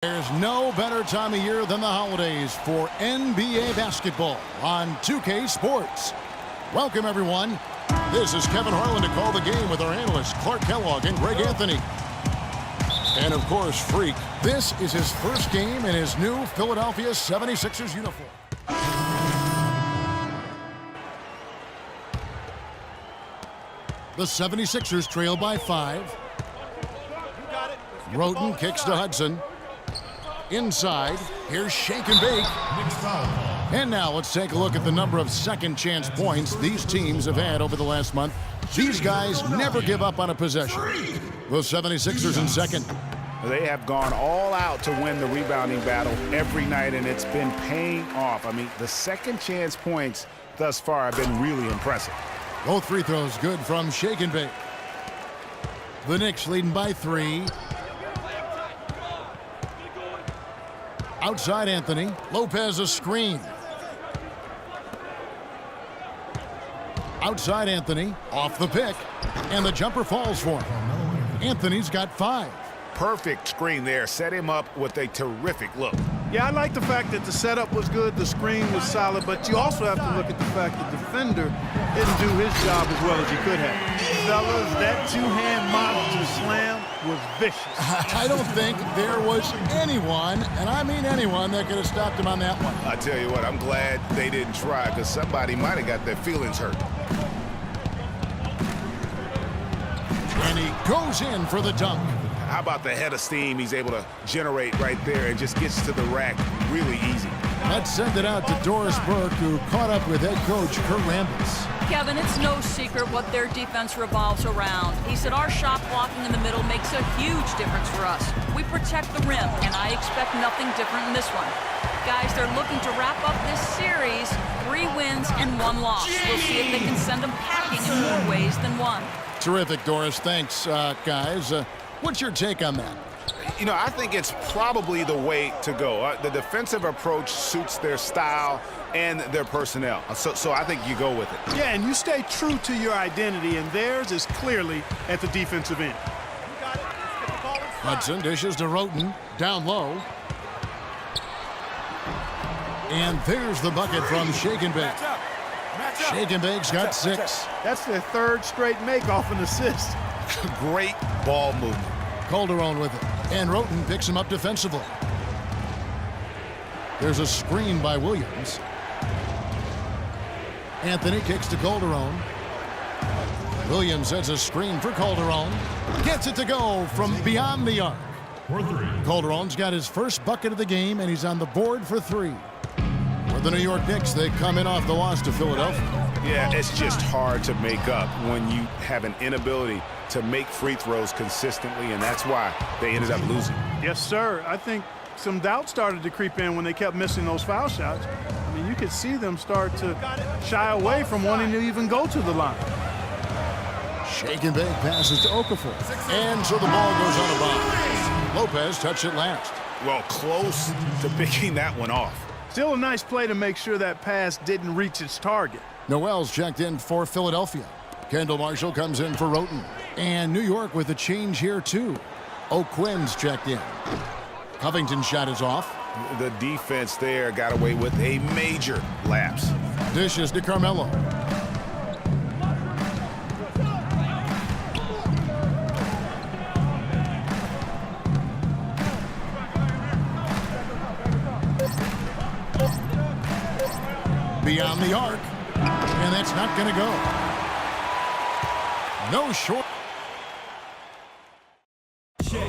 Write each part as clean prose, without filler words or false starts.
There's no better time of year than the holidays for NBA basketball on 2K Sports. Welcome, everyone. This is Kevin Harlan to call the game with our analysts Clark Kellogg and Greg Anthony. And, of course, Freak. This is his first game in his new Philadelphia 76ers uniform. The 76ers trail by 5. Roten kicks to Hudson. Inside, here's Shake and Bake. And now let's take a look at the number of second chance points these teams have had over the last month. These guys never give up on a possession. The 76ers in second. They have gone all out to win the rebounding battle every night, and it's been paying off. I mean, the second chance points thus far have been really impressive. Both free throws good from Shake and Bake. The Knicks leading by 3. Outside Anthony. Lopez a screen. Outside Anthony. Off the pick. And the jumper falls for him. Anthony's got 5. Perfect screen there. Set him up with a terrific look. Yeah, I like the fact that the setup was good, the screen was solid, but you also have to look at the fact that the defender didn't do his job as well as he could have. Fellas, that two-hand monster slam was vicious. I don't think there was anyone, and I mean anyone, that could have stopped him on that one. I tell you what, I'm glad they didn't try, because somebody might have got their feelings hurt. And he goes in for the dunk. How about the head of steam he's able to generate right there and just gets to the rack really easy. Let's send it out to Doris Burke, who caught up with head coach Kurt Rambis. Kevin, it's no secret what their defense revolves around. He said our shot blocking in the middle makes a huge difference for us. We protect the rim, and I expect nothing different in this one. Guys, they're looking to wrap up this series, 3 wins and 1 loss. We'll see if they can send them packing in more ways than one. Terrific, Doris. Thanks, guys. What's your take on that? You know, I think it's probably the way to go. The defensive approach suits their style and their personnel. So I think you go with it. Yeah, and you stay true to your identity, and theirs is clearly at the defensive end. Hudson dishes to Roten, down low. And there's the bucket from Shake and Bake. Shake and Bake's got 6. That's their 3rd straight make off an assist. Great ball movement. Calderon with it. And Roten picks him up defensively. There's a screen by Williams. Anthony kicks to Calderon. Williams sets a screen for Calderon. Gets it to go from beyond the arc. Calderon's got his first bucket of the game, and he's on the board for 3. For the New York Knicks, they come in off the loss to Philadelphia. Yeah, it's just hard to make up when you have an inability to make free throws consistently, and that's why they ended up losing. Yes, sir. I think some doubt started to creep in when they kept missing those foul shots. I mean, you could see them start to shy away from wanting to even go to the line. Shake and Bake passes to Okafor. And so the ball goes on a bounce. Lopez touched it last. Well, close to picking that one off. Still a nice play to make sure that pass didn't reach its target. Noel's checked in for Philadelphia. Kendall Marshall comes in for Roten. And New York with a change here, too. O'Quinn's checked in. Covington's shot is off. The defense there got away with a major lapse. Dishes to Carmelo. Beyond the arc. And that's not going to go. No short.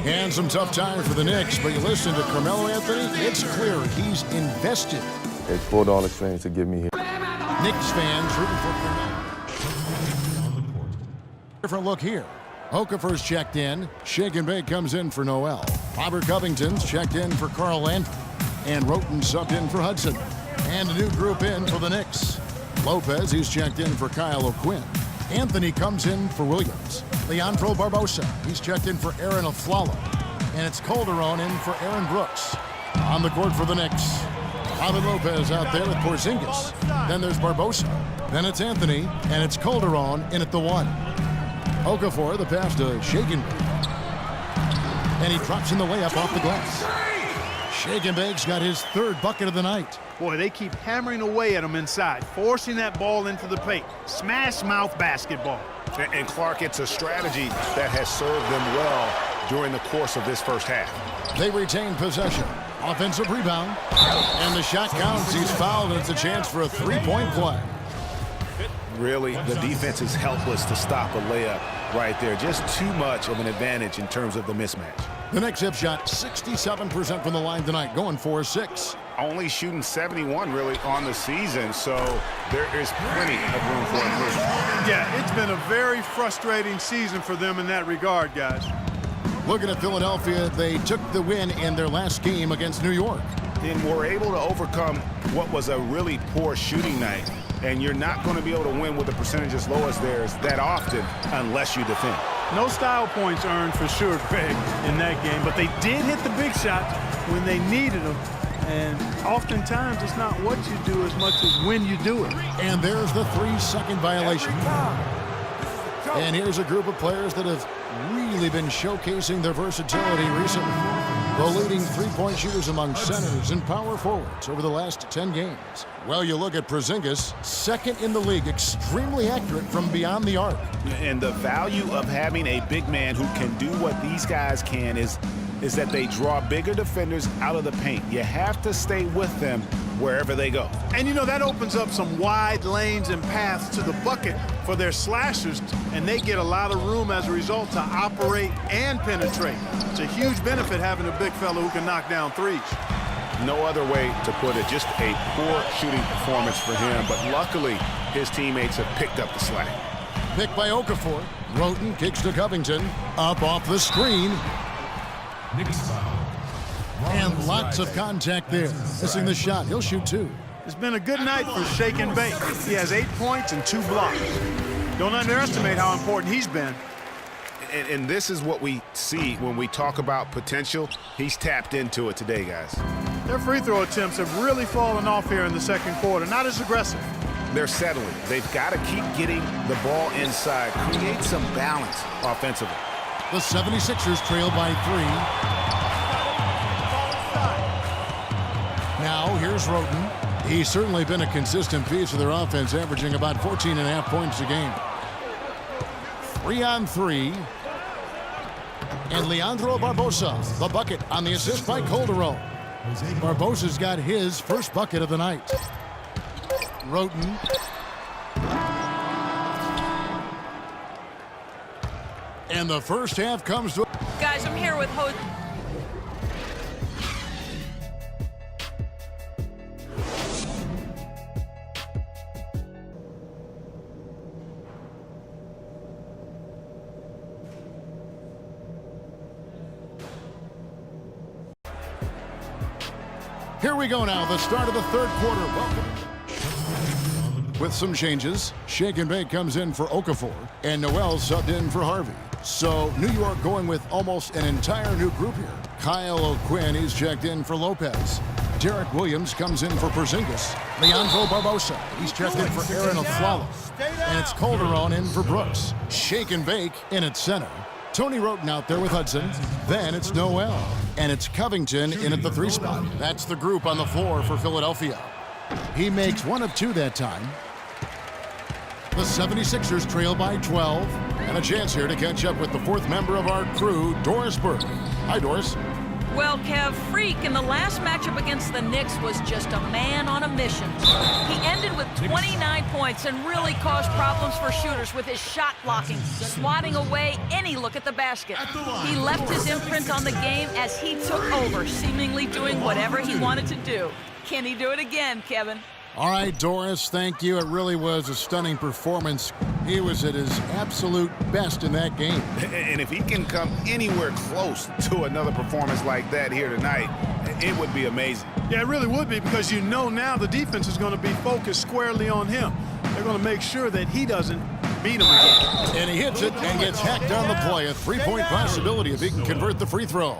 And some tough times for the Knicks, but you listen to Carmelo Anthony, it's clear he's invested. It's $4 experience to get me here. Knicks fans rooting for Carmelo. Different look here. Okafor's checked in. Shake and Bake comes in for Noel. Robert Covington's checked in for Carl Landry. And Roten subbed in for Hudson. And a new group in for the Knicks. Lopez, he's checked in for Kyle O'Quinn. Anthony comes in for Williams. Leandro Barbosa, he's checked in for Aaron Aflalo. And it's Calderon in for Aaron Brooks. On the court for the Knicks, Robin Lopez out there with Porzingis. Then there's Barbosa. Then it's Anthony, and it's Calderon in at the 1. Okafor, the pass to Shake and Bake. And he drops in the layup off the glass. Shaken Bake's got his third bucket of the night. Boy, they keep hammering away at him inside, forcing that ball into the paint. Smash mouth basketball. And Clark, it's a strategy that has served them well during the course of this first half. They retain possession. Offensive rebound. And the shot counts. He's fouled, and it's a chance for a three-point play. Really, the defense is helpless to stop a layup right there. Just too much of an advantage in terms of the mismatch. The Knicks have shot 67% from the line tonight, going 4-6. Only shooting 71 really on the season, so there is plenty of room for improvement. Yeah, it's been a very frustrating season for them in that regard, guys. Looking at Philadelphia, they took the win in their last game against New York. And were able to overcome what was a really poor shooting night. And you're not going to be able to win with a percentage as low as theirs that often unless you defend. No style points earned for sure, Greg, in that game. But they did hit the big shots when they needed them. And oftentimes, it's not what you do as much as when you do it. And there's the 3-second violation. And here's a group of players that have really been showcasing their versatility recently. The leading three-point shooters among centers and power forwards over the last 10 games. Well, you look at Porzingis, second in the league, extremely accurate from beyond the arc. And the value of having a big man who can do what these guys can is that they draw bigger defenders out of the paint. You have to stay with them wherever they go. And, you know, that opens up some wide lanes and paths to the bucket for their slashers, and they get a lot of room as a result to operate and penetrate. It's a huge benefit having a big fellow who can knock down threes. No other way to put it, just a poor shooting performance for him, but luckily his teammates have picked up the slack. Picked by Okafor. Roten kicks to Covington. Up off the screen. And lots of contact there. Missing the shot. He'll shoot two. It's been a good night for Shaken Bake. He has 8 points and 2 blocks. Don't underestimate how important he's been. And this is what we see when we talk about potential. He's tapped into it today, guys. Their free throw attempts have really fallen off here in the second quarter. Not as aggressive. They're settling. They've got to keep getting the ball inside, create some balance offensively. The 76ers trail by 3. Now here's Roten. He's certainly been a consistent piece of their offense, averaging about 14.5 points a game. 3-on-3. And Leandro Barbosa, the bucket on the assist by Calderon. Barbosa's got his first bucket of the night. Roten. And the first half comes to... Guys, I'm here with Jose. Here we go now, the start of the third quarter. Welcome. With some changes, Shaken Bake comes in for Okafor, and Noel subbed in for Harvey. So New York going with almost an entire new group here. Kyle O'Quinn, he's checked in for Lopez. Derek Williams comes in for Porzingis. Leandro Barbosa, he's checked in for Aaron Aflalo. And it's Calderon in for Brooks. Shaken Bake in at center. Tony Roten out there with Hudson. Then it's Noel. And it's Covington in at the 3 spot. That's the group on the floor for Philadelphia. He makes 1 of 2 that time. The 76ers trail by 12. And a chance here to catch up with the 4th member of our crew, Doris Burke. Hi, Doris. Well, Kev, Freak in the last matchup against the Knicks was just a man on a mission. He ended with 29 points and really caused problems for shooters with his shot blocking, swatting away any look at the basket. He left his imprint on the game as he took over, seemingly doing whatever he wanted to do. Can he do it again, Kevin? All right, Doris, thank you. It really was a stunning performance. He was at his absolute best in that game. And if he can come anywhere close to another performance like that here tonight, it would be amazing. Yeah, it really would be, because you know now the defense is going to be focused squarely on him. They're going to make sure that he doesn't beat him again. And he hits it and gets hacked down the play. A 3-point possibility if he can convert the free throw.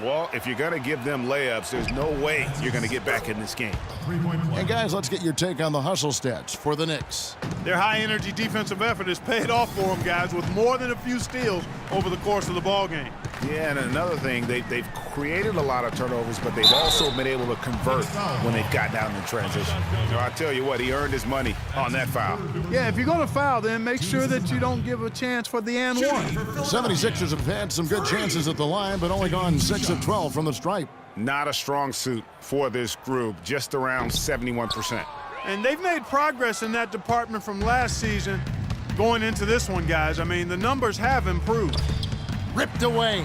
Well, if you're going to give them layups, there's no way you're going to get back in this game. And guys, let's get your take on the hustle stats for the Knicks. Their high-energy defensive effort has paid off for them, guys, with more than a few steals over the course of the ball game. Yeah, and another thing, they've created a lot of turnovers, but they've also been able to convert when they've gotten out in transition. So I tell you what, he earned his money on that foul. Yeah, if you're going to foul, then make sure that you don't give a chance for the and one. 76ers have had some good chances at the line, but only gone 6 of 12 from the stripe. Not a strong suit for this group, just around 71%. And they've made progress in that department from last season going into this one, guys. I mean, the numbers have improved. Ripped away.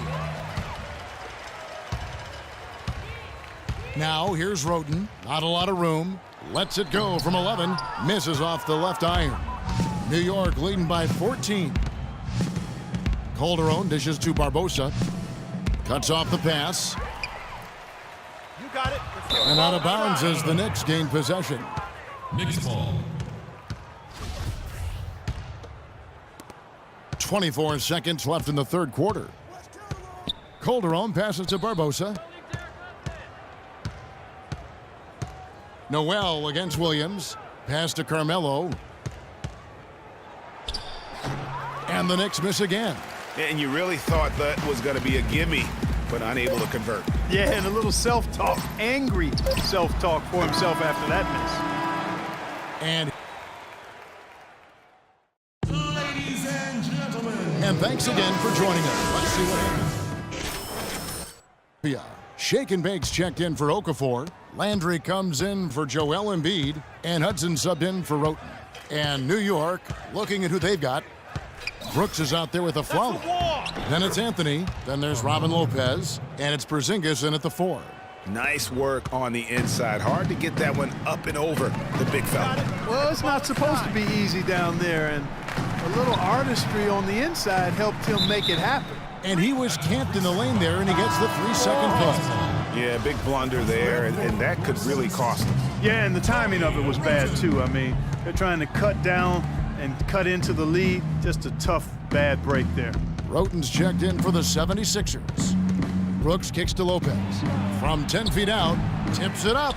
Now here's Roten. Not a lot of room. Lets it go from 11. Misses off the left iron. New York leading by 14. Calderon dishes to Barbosa. Cuts off the pass. You got it. And out of bounds as the Knicks gain possession. Knicks ball. 24 seconds left in the third quarter. Calderon passes to Barbosa. Noel against Williams. Pass to Carmelo. And the Knicks miss again. And you really thought that was going to be a gimme, but unable to convert. Yeah, and a little self-talk, angry self-talk for himself after that miss. And Ladies and gentlemen. And thanks again for joining us. Let's see what happens. Yeah. Shake and Bake's checked in for Okafor. Landry comes in for Joel Embiid. And Hudson subbed in for Roten. And New York, looking at who they've got. Brooks is out there with a foul. Then it's Anthony. Then there's Robin Lopez. And it's Porzingis in at the 4. Nice work on the inside. Hard to get that one up and over the big fella. Well, it's not supposed to be easy down there, and a little artistry on the inside helped him make it happen. And he was camped in the lane there, and he gets the 3-second call. Yeah, big blunder there, and that could really cost him. Yeah, and the timing of it was bad, too. I mean, they're trying to cut down and cut into the lead. Just a tough, bad break there. Roten's checked in for the 76ers. Brooks kicks to Lopez. From 10 feet out, tips it up.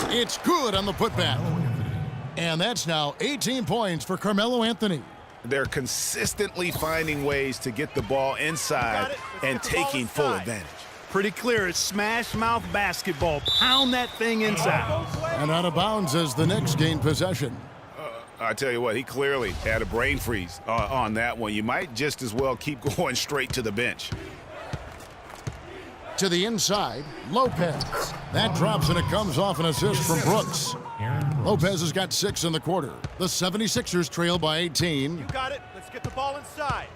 It's good on the putback. And that's now 18 points for Carmelo Anthony. They're consistently finding ways to get the ball inside and taking full advantage. Pretty clear. It's smash mouth basketball. Pound that thing inside. And out of bounds as the Knicks gain possession. I tell you what, he clearly had a brain freeze on that one. You might just as well keep going straight to the bench. To the inside, Lopez. That drops and it comes off an assist from Brooks. Lopez has got 6 in the quarter. The 76ers trail by 18. You got it. Let's get the ball inside.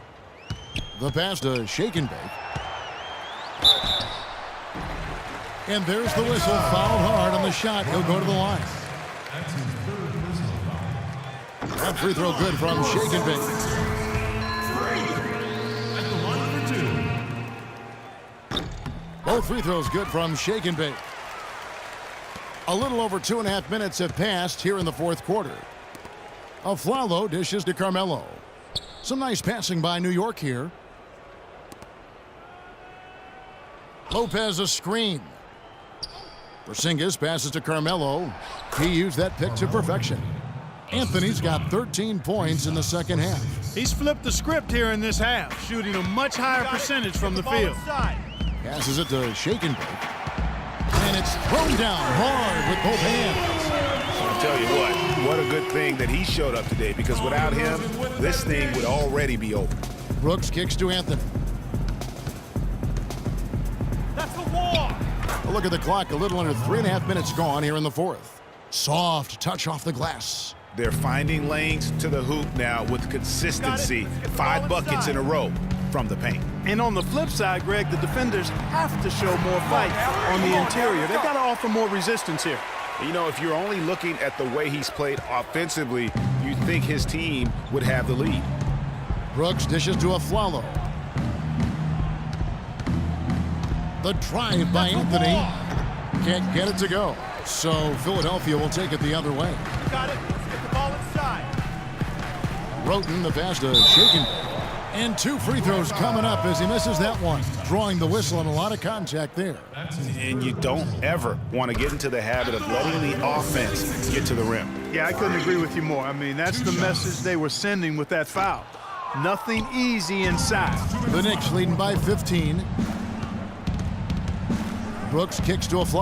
The pass to Shake and Bake. And there's the whistle. Fouled hard on the shot. He'll go to the line. That's his third personal foul. That free throw good from Shake and Bake. At the line for 2. Both free throws good from Shake and Bake. A little over 2.5 minutes have passed here in the fourth quarter. Aflalo dishes to Carmelo. Some nice passing by New York here. Lopez a screen. Porzingis passes to Carmelo. He used that pick to perfection. Anthony's got 13 points in the second half. He's flipped the script here in this half, shooting a much higher percentage from the field. Passes it to Shake and Bake. And it's thrown down hard with both hands. I'll tell you what a good thing that he showed up today, because without him, this thing would already be over. Brooks kicks to Anthony. That's a wall. A look at the clock, a little under 3.5 minutes gone here in the fourth. Soft touch off the glass. They're finding lanes to the hoop now with consistency. 5 buckets in a row from the paint. And on the flip side, Greg, the defenders have to show more fight on the interior. They've got to offer more resistance here. You know, if you're only looking at the way he's played offensively, you'd think his team would have the lead. Brooks dishes to Aflalo. The drive by Anthony. Can't get it to go. So Philadelphia will take it the other way. Got it. Let's get the ball inside. Roten, the pass to Shake and Bake. And 2 free throws coming up as he misses that one. Drawing the whistle and a lot of contact there. And you don't ever want to get into the habit of letting the offense get to the rim. Yeah, I couldn't agree with you more. I mean, that's the message they were sending with that foul. Nothing easy inside. The Knicks leading by 15. Brooks kicks to a flawless.